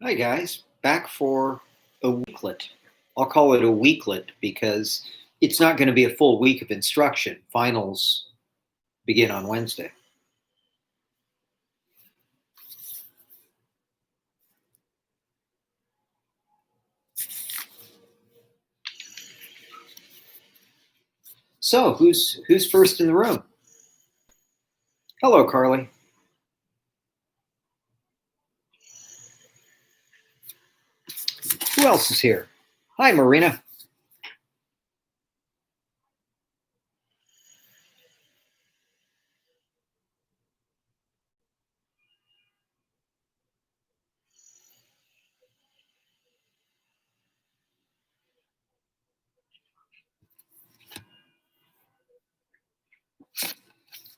Hi, guys. Back for a weeklet. I'll call it a weeklet because it's not going to be a full week of instruction. Finals begin on Wednesday. So, who's first in the room? Hello, Carly. Who else is here? Hi, Marina.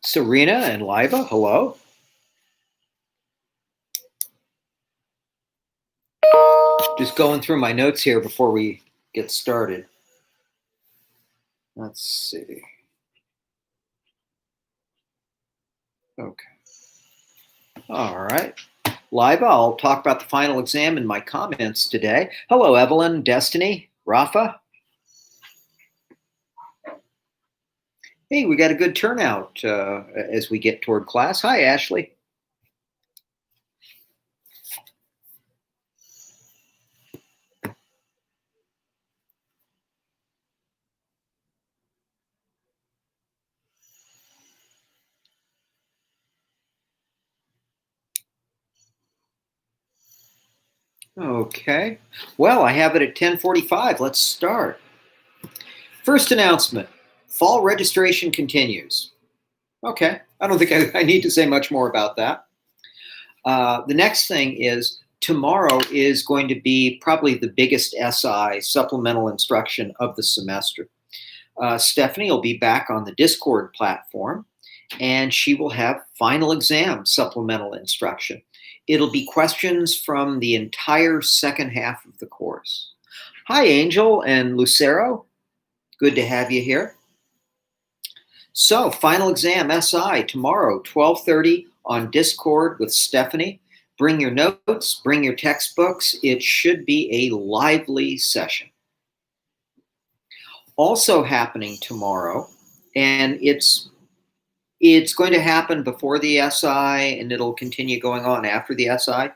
Serena and Liva. Hello. Just going through my notes here before we get started. Let's see. Okay. All right. Liva, I'll talk about the final exam in my comments today. Hello, Evelyn, Destiny, Rafa. Hey, we got a good turnout as we get toward class. Hi, Ashley. Okay. Well, I have it at 10:45. Let's start. First announcement. Fall registration continues. Okay. I don't think I need to say much more about that. The next thing is tomorrow is going to be probably the biggest SI supplemental instruction of the semester. Stephanie will be back on the Discord platform and she will have final exam supplemental instruction. It'll be questions from the entire second half of the course. Hi, Angel and Lucero. Good to have you here. So, final exam SI tomorrow, 12:30 on Discord with Stephanie. Bring your notes, bring your textbooks. It should be a lively session. Also happening tomorrow, and it's going to happen before the SI and it'll continue going on after the SI.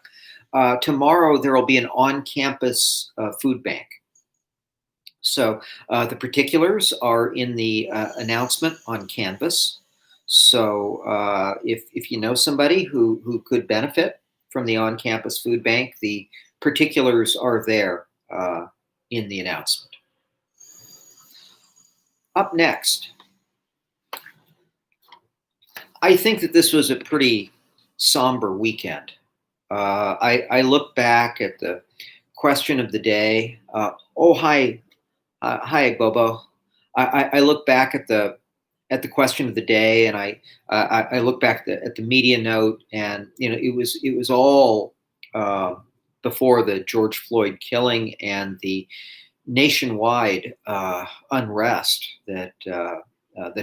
Tomorrow, there will be an on campus food bank. So the particulars are in the announcement on Canvas. So if you know somebody who could benefit from the on campus food bank, the particulars are there in the announcement. Up next, I think that this was a pretty somber weekend. I look back at the question of the day. Oh, hi, Bobo. I look back at the question of the day, and I look back at the media note, and it was all before the George Floyd killing and the nationwide unrest that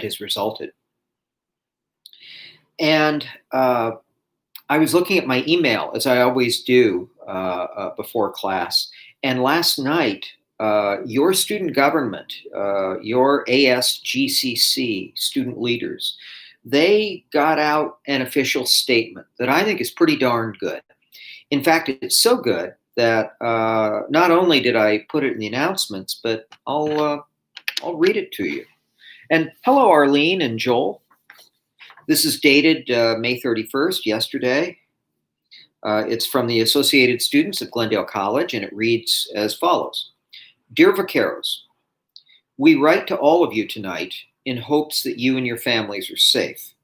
has resulted. And I was looking at my email as I always do before class, and last night your student government, your ASGCC student leaders, they got out an official statement that I think is pretty darn good. In fact, it's so good that not only did I put it in the announcements, but I'll read it to you. And hello, Arlene and Joel. This is dated May 31st, yesterday. It's from the Associated Students of Glendale College, and it reads as follows. Dear Vaqueros, we write to all of you tonight in hopes that you and your families are safe.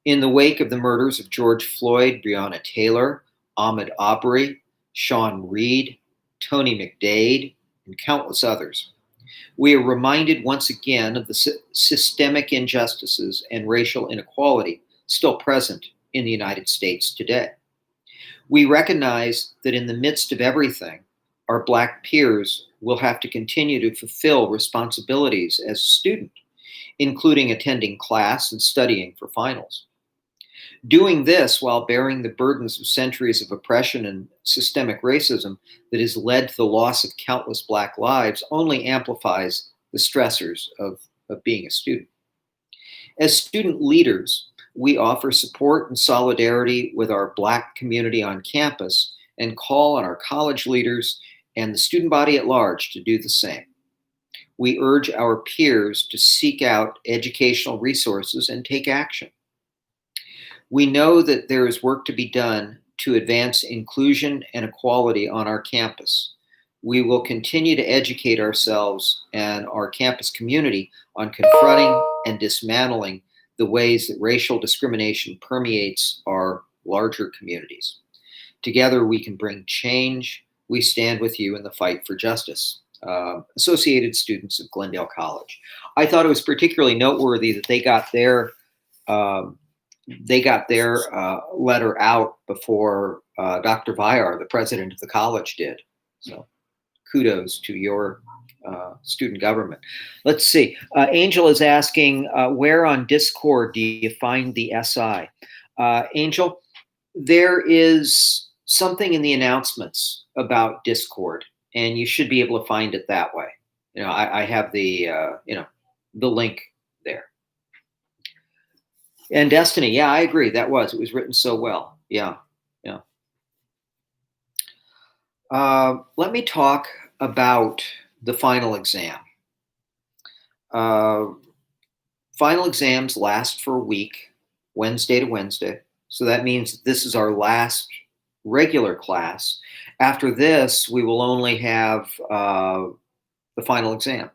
In the wake of the murders of George Floyd, Breonna Taylor, Ahmaud Arbery, Sean Reed, Tony McDade, and countless others, we are reminded once again of the systemic injustices and racial inequality still present in the United States today. We recognize that in the midst of everything, our Black peers will have to continue to fulfill responsibilities as a student, including attending class and studying for finals. Doing this while bearing the burdens of centuries of oppression and systemic racism that has led to the loss of countless Black lives only amplifies the stressors of being a student. As student leaders, we offer support and solidarity with our Black community on campus and call on our college leaders and the student body at large to do the same. We urge our peers to seek out educational resources and take action. We know that there is work to be done to advance inclusion and equality on our campus. We will continue to educate ourselves and our campus community on confronting and dismantling the ways that racial discrimination permeates our larger communities. Together, we can bring change. We stand with you in the fight for justice. Associated Students of Glendale College. I thought it was particularly noteworthy that they got their letter out before Dr. Vyar, the president of the college, did. So kudos to your student government. Let's see. Angel is asking, where on Discord do you find the SI? Angel, there is something in the announcements about Discord, and you should be able to find it that way. I have the the link there. And Destiny, yeah, I agree. It was written so well. Yeah. Let me talk about the final exam. Final exams last for a week, Wednesday to Wednesday. So that means this is our last regular class. After this, we will only have the final exam.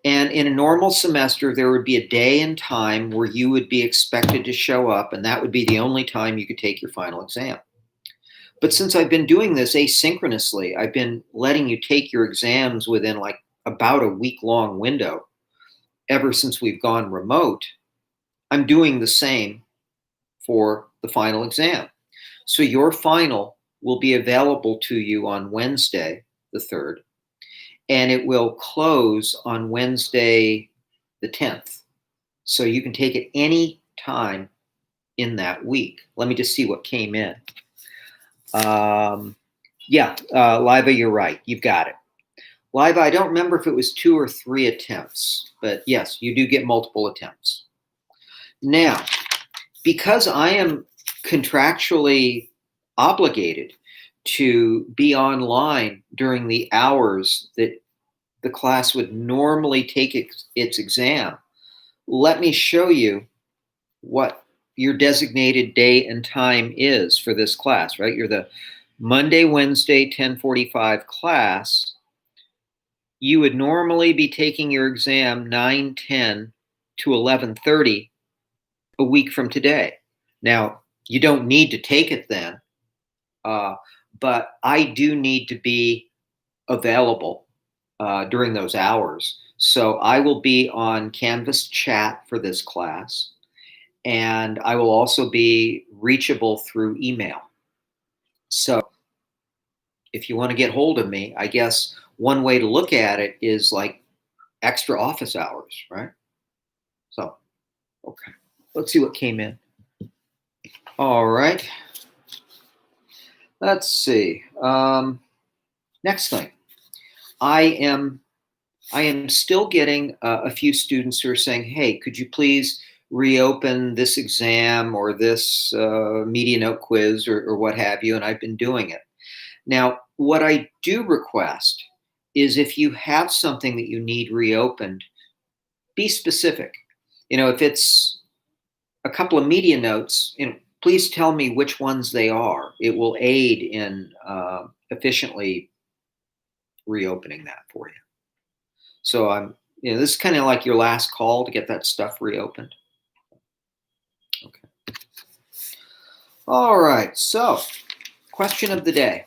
And in a normal semester, there would be a day and time where you would be expected to show up, and that would be the only time you could take your final exam. But since I've been doing this asynchronously, I've been letting you take your exams within like about a week-long window ever since we've gone remote. I'm doing the same for the final exam. So your final will be available to you on Wednesday, the 3rd, and it will close on Wednesday, the 10th. So you can take it any time in that week. Let me just see what came in. Liva, you're right. You've got it. Liva, I don't remember if it was 2 or 3 attempts, but yes, you do get multiple attempts. Now, because I am contractually obligated to be online during the hours that the class would normally take its exam, let me show you what your designated day and time is for this class, right? You're the Monday, Wednesday, 10:45 class. You would normally be taking your exam 9:10 to 11:30 a week from today. Now, you don't need to take it then, but I do need to be available during those hours. So I will be on Canvas chat for this class, and I will also be reachable through email. So if you want to get hold of me, I guess one way to look at it is like extra office hours, right? So, okay, let's see what came in. All right. Let's see. Next thing, I am still getting a few students who are saying, "Hey, could you please reopen this exam or this media note quiz or what have you?" And I've been doing it. Now, what I do request is if you have something that you need reopened, be specific. If it's a couple of media notes, please tell me which ones they are. It will aid in efficiently reopening that for you. So this is kind of like your last call to get that stuff reopened. Okay. All right. So, question of the day.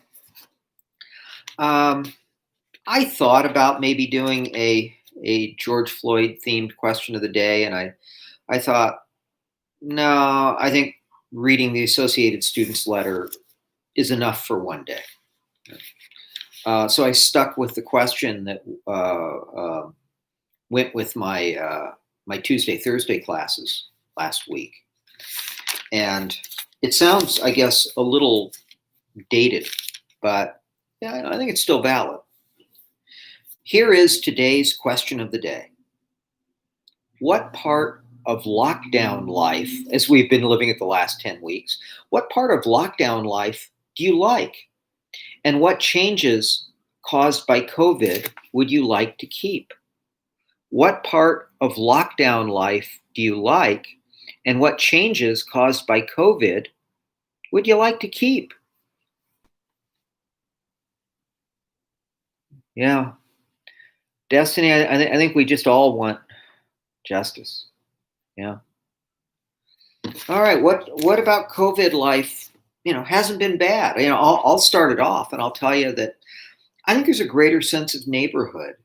I thought about maybe doing a George Floyd themed question of the day, and I thought, no, I think reading the Associated Students letter is enough for one day. So I stuck with the question that went with my my Tuesday, Thursday classes last week. And it sounds, I guess, a little dated, but yeah, I think it's still valid. Here is today's question of the day. What part of lockdown life, as we've been living it the last 10 weeks, what part of lockdown life do you like? And what changes caused by COVID would you like to keep? What part of lockdown life do you like? And what changes caused by COVID would you like to keep? Yeah. Destiny, I think we just all want justice. Yeah. All right. What about COVID life? Hasn't been bad. I'll start it off, and I'll tell you that I think there's a greater sense of neighborhood.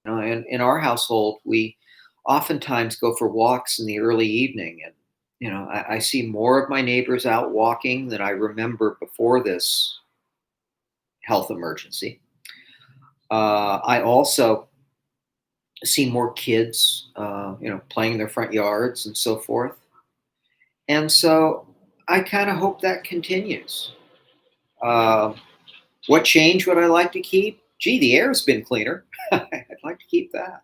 In our household, we oftentimes go for walks in the early evening, and I see more of my neighbors out walking than I remember before this health emergency. I also see more kids, playing in their front yards and so forth. And so I kind of hope that continues. Uh, what change would I like to keep? Gee, the air's been cleaner. I'd like to keep that.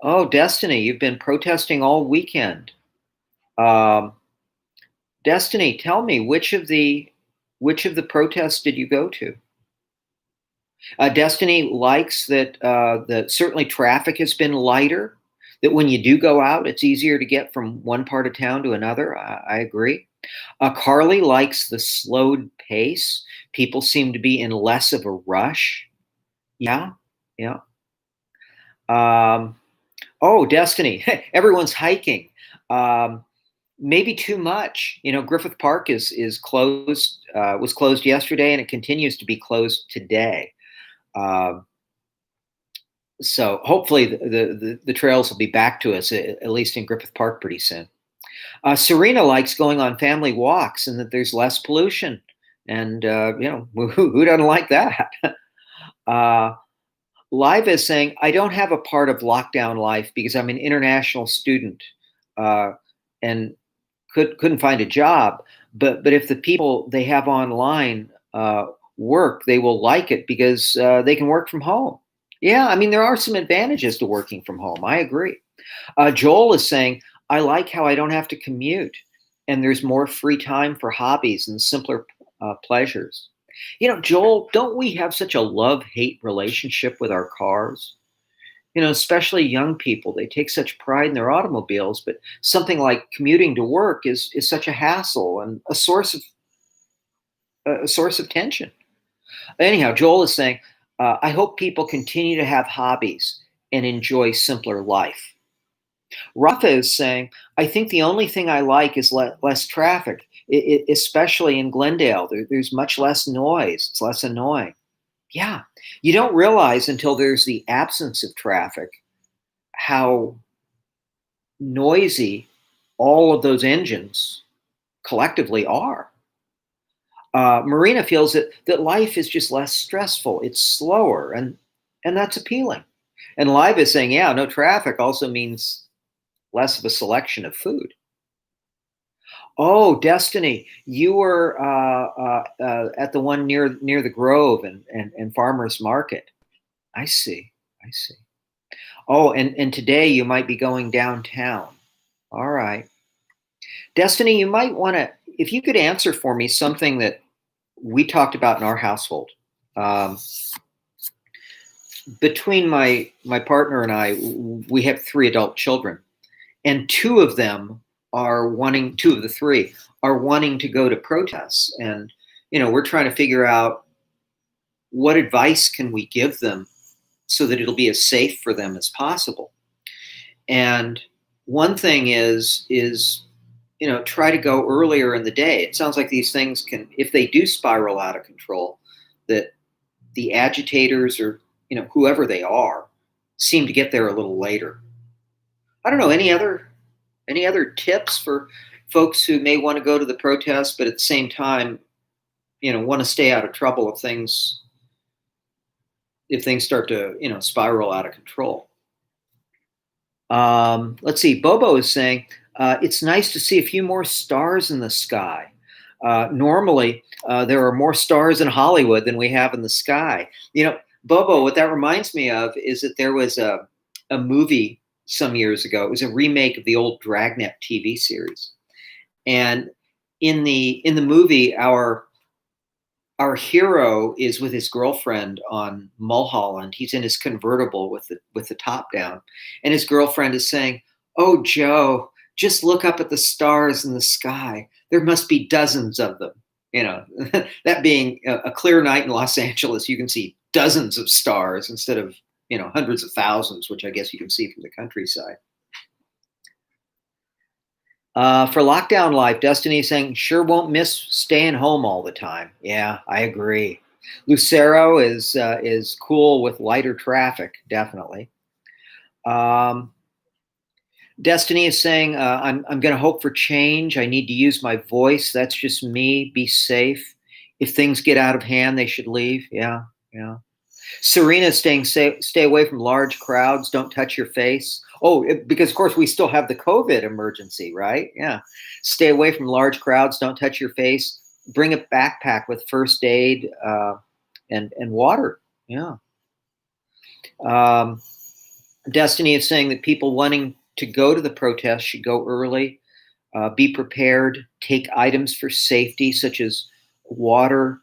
Oh, Destiny, you've been protesting all weekend. Um, Destiny, tell me which of the protests did you go to? Destiny likes that certainly traffic has been lighter. That when you do go out, it's easier to get from one part of town to another. I agree. Carly likes the slowed pace. People seem to be in less of a rush. Yeah, yeah. Um, oh, Destiny, everyone's hiking. Um, Maybe too much. Griffith Park is closed. Was closed yesterday, and it continues to be closed today. Um, so hopefully the trails will be back to us at least in Griffith Park pretty soon. Serena likes going on family walks and that there's less pollution, and who doesn't like that? uh, Live is saying I don't have a part of lockdown life because I'm an international student, uh, and couldn't find a job. But if the people they have online work, they will like it because they can work from home. Yeah, I mean, there are some advantages to working from home. I agree. Joel is saying, I like how I don't have to commute and there's more free time for hobbies and simpler pleasures. Joel, don't we have such a love hate relationship with our cars? Especially young people, they take such pride in their automobiles, but something like commuting to work is such a hassle and a source of tension. Anyhow, Joel is saying, I hope people continue to have hobbies and enjoy simpler life. Rafa is saying, I think the only thing I like is less traffic, especially in Glendale. There's much less noise. It's less annoying. Yeah. You don't realize until there's the absence of traffic how noisy all of those engines collectively are. Marina feels that life is just less stressful. It's slower, and that's appealing. And Live is saying, yeah, no traffic also means less of a selection of food. Oh, Destiny, you were at the one near the Grove and Farmers Market. I see. I see. Oh, and today you might be going downtown. All right. Destiny, you might want to, if you could answer for me something that we talked about in our household. Um, Between my partner and I, we have three adult children, and two of the three are wanting to go to protests, and we're trying to figure out what advice can we give them so that it'll be as safe for them as possible. And one thing is try to go earlier in the day. It sounds like these things can, if they do spiral out of control, that the agitators or whoever they are seem to get there a little later. I don't know, any other tips for folks who may want to go to the protest but at the same time want to stay out of trouble if things start to spiral out of control. Let's see. Bobo is saying, It's nice to see a few more stars in the sky. Normally, there are more stars in Hollywood than we have in the sky. Bobo, what that reminds me of is that there was a movie some years ago. It was a remake of the old Dragnet TV series, and in the movie, our hero is with his girlfriend on Mulholland. He's in his convertible with the top down, and his girlfriend is saying, "Oh, Joe, just look up at the stars in the sky. There must be dozens of them." You know, that being a clear night in Los Angeles, you can see dozens of stars instead of hundreds of thousands, which I guess you can see from the countryside. For lockdown life, Destiny is saying, sure won't miss staying home all the time. Yeah, I agree. Lucero is cool with lighter traffic, definitely. Um, Destiny is saying, I'm going to hope for change. I need to use my voice. That's just me. Be safe. If things get out of hand, they should leave. Yeah, yeah. Serena is staying stay away from large crowds. Don't touch your face. Oh, because of course we still have the COVID emergency, right? Yeah. Stay away from large crowds. Don't touch your face. Bring a backpack with first aid and water. Yeah. Um, Destiny is saying that people wanting to go to the protest should go early. Be prepared. Take items for safety, such as water,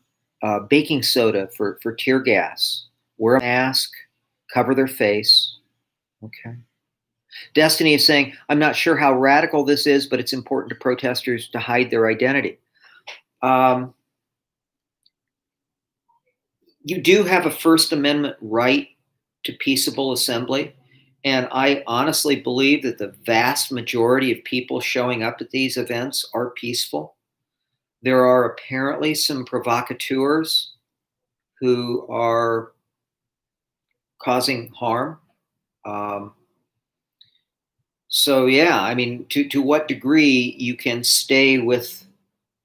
baking soda for tear gas. Wear a mask. Cover their face. Okay. Destiny is saying, I'm not sure how radical this is, but it's important to protesters to hide their identity. You do have a First Amendment right to peaceable assembly. And I honestly believe that the vast majority of people showing up at these events are peaceful. There are apparently some provocateurs who are causing harm. So yeah, I mean, to what degree you can stay with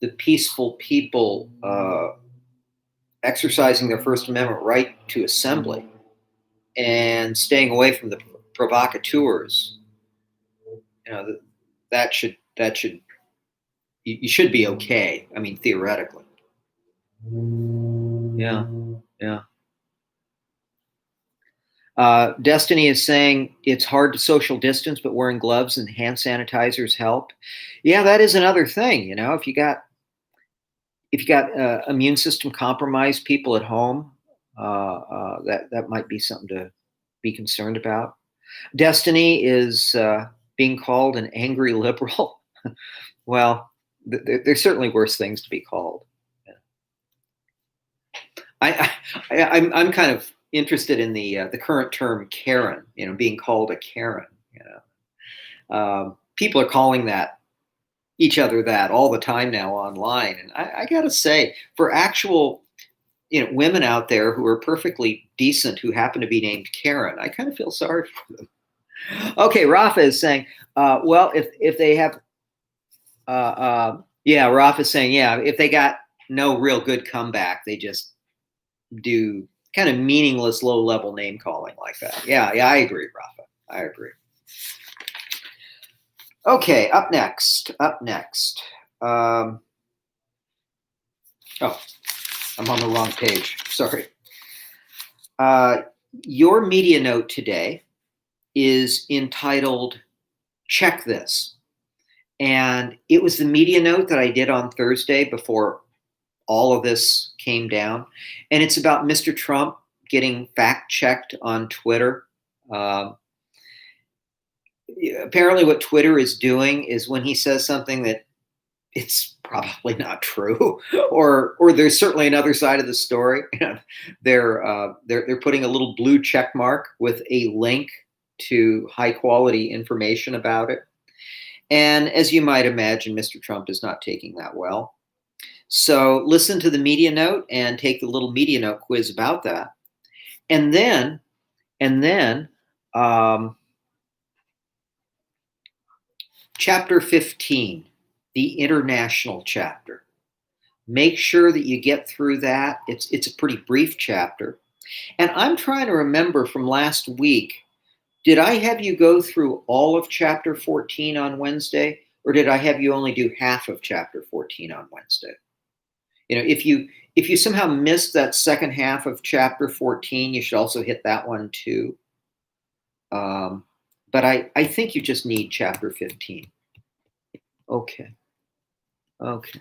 the peaceful people exercising their First Amendment right to assembly and staying away from the provocateurs, that should you should be okay. I mean, theoretically. Yeah, yeah. Destiny is saying it's hard to social distance, but wearing gloves and hand sanitizers help. Yeah, that is another thing. If you got immune system compromised people at home, that might be something to be concerned about. Destiny is being called an angry liberal. Well, there's certainly worse things to be called. I'm kind of interested in the current term Karen. Being called a Karen. People are calling that each other that all the time now online, and I got to say, for actual women out there who are perfectly decent who happen to be named Karen, I kind of feel sorry for them. Okay, Rafa is saying, well, if they have, yeah, Rafa is saying, yeah, if they got no real good comeback, they just do kind of meaningless low level name calling like that. Yeah, I agree, Rafa. I agree. Okay, up next. Oh, I'm on the wrong page. Sorry. Your media note today is entitled Check This. And it was the media note that I did on Thursday before all of this came down. And it's about Mr. Trump getting fact checked on Twitter. Apparently what Twitter is doing is when he says something that it's probably not true, or there's certainly another side of the story, they're putting a little blue check mark with a link to high quality information about it. And as you might imagine, Mr. Trump is not taking that well. So listen to the media note and take the little media note quiz about that. And then chapter 15, the international chapter. Make sure that you get through that. It's a pretty brief chapter. And I'm trying to remember from last week Did I have you go through all of chapter 14 on Wednesday, or did I have you only do half of chapter 14 on Wednesday? You know, if you somehow missed that second half of chapter 14, you should also hit that one too. Um, but I think you just need chapter 15. Okay. Okay.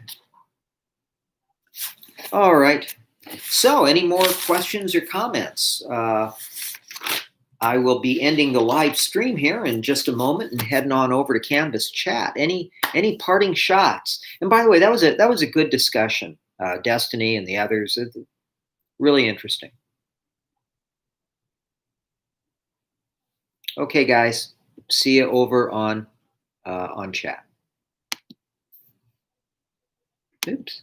All right. So, any more questions or comments? I will be ending the live stream here in just a moment and heading on over to Canvas Chat. Any parting shots? And by the way, that was a good discussion. Destiny and the others, really interesting. Okay, guys, see you over on chat. Oops.